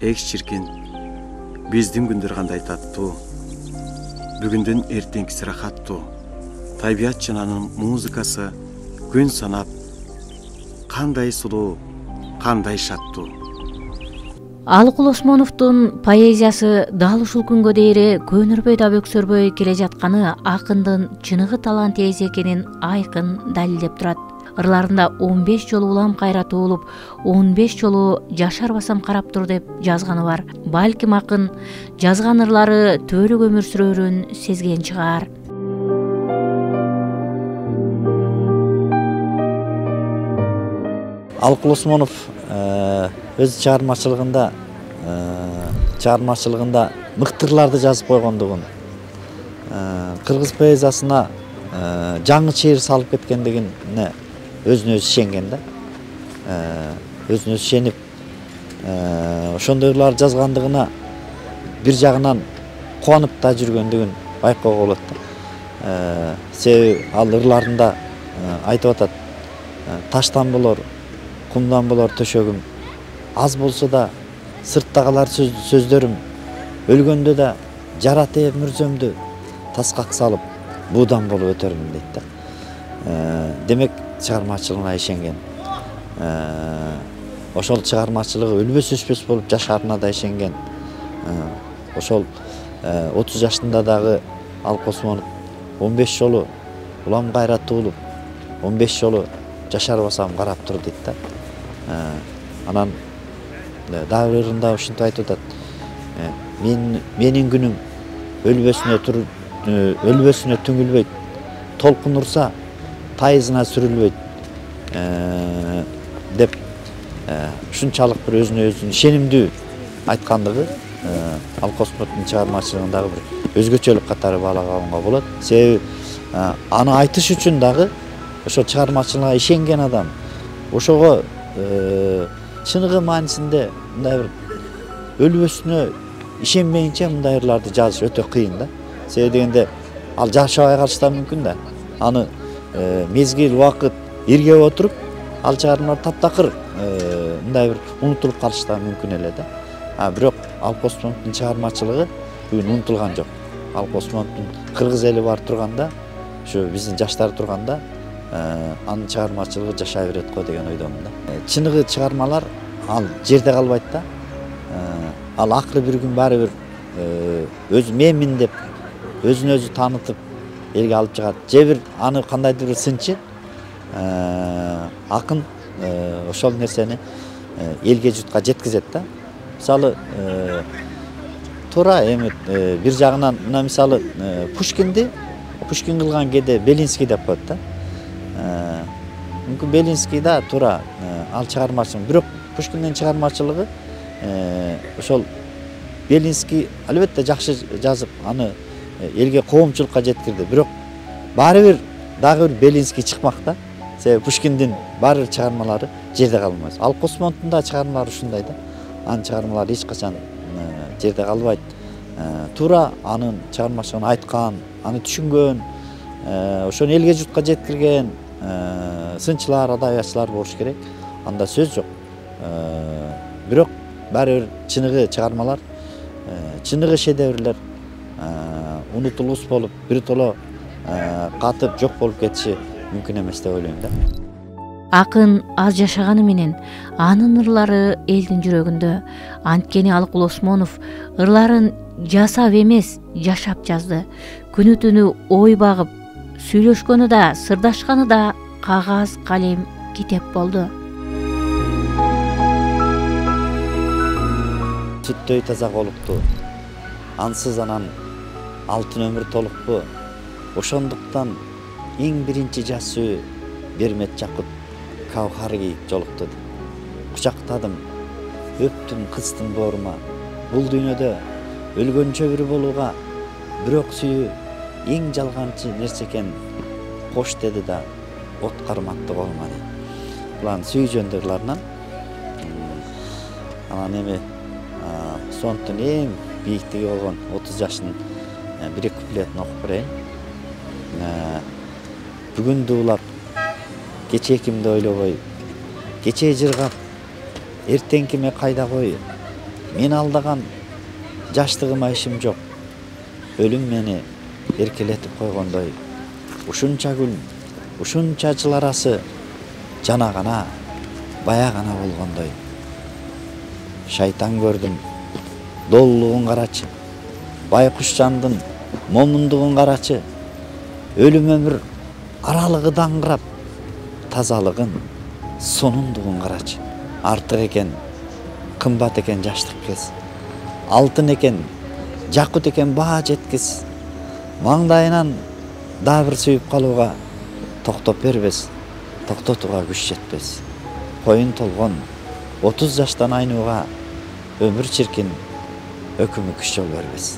Эк чиркин, биздин күндөр кандай таттуу, бүгүндүн эртеңкиси рахаттуу. Табият жананын музыкасы күн санап, кандай сулуу, кандай шаттуу. Алыкул Осмоновдун поэзиясы дал ушул күнгө дейре көнөрбөй да бөксөрбөй келе жатканы акындын чыныгы талант ээси экенин айкын далилдеп турат. Ырларында 15 жолу улам кайрат уулуп, 15 жолу жашар басам карап тур деп жазганы бар. Балким акын жазган ырлары төөлүк өмүр сүрөрүн сезген чыгар. Алыкул Осмонов өз чыгармачылыгында мыктырларды жазып койгондугун, кыргыз поэзиясына жаңы чейир салып кеткендигине өзүнө өзү ишенген да. Өзүнө өзү ишенип, ошондой ырлар жазгандыгына бир жагынан кубанып да жүргөндүгүн байкоого болот да. Себеби ал ырларында айтып атат: таштан болор, кумдан болор төшөгүм, аз болсо да сыртта калар сөздөрүм, өлгөндө да жаратып мүрзөмдү, таскак салып буудан болуп өтөрмүн дейт да. Демек чыгармачылыгына ишенген. Ошол чыгармачылыгы өлбөс өчпөс болуп жашаарына да ишенген. Ошол 30 жашында дагы Алыкул Осмонов 15 жолу улам кайрат уулуп, 15 жолу жашар басам карап тур дейт да. Анан дагы бир ырында ушинтип айтып атат: менин күнүм өлбөсүнө түңүлбөйт, толкун урса тайызына сүрүлбөйт деп ушунчалык бир өзүнө өзү ишенимдүү айткандыгы Алыкул Осмоновдун чыгармачылыгындагы бир өзгөчөлүк катары баалаганга болот. Себеби аны айтыш үчүн дагы ошо чыгармачылыгына ишенген адам ошого чыныгы маанисинде мындай бир өлбөсүнө ишенмейинче мындай ырларды жазыш өтө кыйын да. Себеби дегенде ал жашабай калышы да мүмкүн да. Аны мезгил убакыт иргеп отуруп ал чыгармалар таптакыр мындай бир унутулуп калышы да мүмкүн эле да. Бирок Алыкул Осмоновдун чыгармачылыгы бүгүн унутулган жок. Алыкул Осмоновдун кыргыз эли бар турганда, ушу биздин жаштар турганда, анын чыгармачылыгы жашай берет го деген ойдомун да. Чыныгы чыгармалар ал жерде калбайт да. Ал акыры бир күн баары бир өзү менмин деп өзүн өзү таанытып элге алып чыгат. Же бир аны кандайдыр бир сынчы акын ошол нерсени элге журтка жеткизет да. Мисалы туура эми бир жагынан мына мисалы Пушкин кылган кээде Белинский деп коет да. Мүмкүн Белинский да туура ал чыгармачылык, бирок Пушкиндин чыгармачылыгы ошол Белинский албетте жакшы жазып, аны элге коомчулукка жеткирди. Бирок баары бир дагы бир Белинский чыкмак да. Себеби Пушкиндин баары бир чыгармалары жерде калбайт. Алыкул Осмоновдун да чыгармалары ушундай да. Анын чыгармалары эч качан жерде калбайт. Туура анын чыгармачылыгын айткан, аны түшүнгөн, ошону элге журтка жеткирген сынчылар, адабиятчылар болуш керек. Анда сөз жок. Бирок баары бир чыныгы чыгармалар, чыныгы шедеврлер унутулуус болуп, биртоло катып жок болуп кетиши мүмкүн эмес деп ойлойм да. Акын аз жашаганы менен анын ырлары элдин жүрөгүндө. Анткени Алыкул Осмонов ырларын жасап эмес, жашап жазды. Күнү түнү ой багып, сүйлөшкөнү да, сырдашканы да кагаз, калем, китеп болду. Сүттөй таза колукту, ансыз анан алтын өмүр толукпу. Ошондуктан эң биринчи жас сүйүү бермет жакут кавхар кийип жолукту. Кучактадым, өптүм, кыстым боорума. Бул дүйнөдө өлгөнчө бир болууга, бирок сүйүү эң жалганчы нерсе экен. Кош деди да, от карматты колума дейт. Булан сүйүү жөнүндө ырларынан. Анан эми сонтун эң бийиктиги болгон 30 жашынын бир куплетин окуп берейин. Бүгүндү улап, кечээкимди ойлобой, кечээ жыргап, эртеңкиме кайда кой. Мен алдаган жаштыгыма ишим жок. Өлүм мени эркелетип койгондой. Ушунча күн, ушунча жыл арасы жана гана, бая гана болгондой. Шайтан көрдүм, доллугун карачы. Байкуш жандын момундугун карачы. Өлүм өмүр аралыгы даңгырап, тазалыгын, сонундугун карачы. Артык экен, кымбат экен жаштык кез. Алтын экен, жакут экен баа жеткис. Маңдайынан дагы бир сүйүп калууга токтоп бербес, токтотууга күч жетпес. Коюн толгон 30 жаштан айнууга өмүр чиркин, өкүмү күч жол бербес.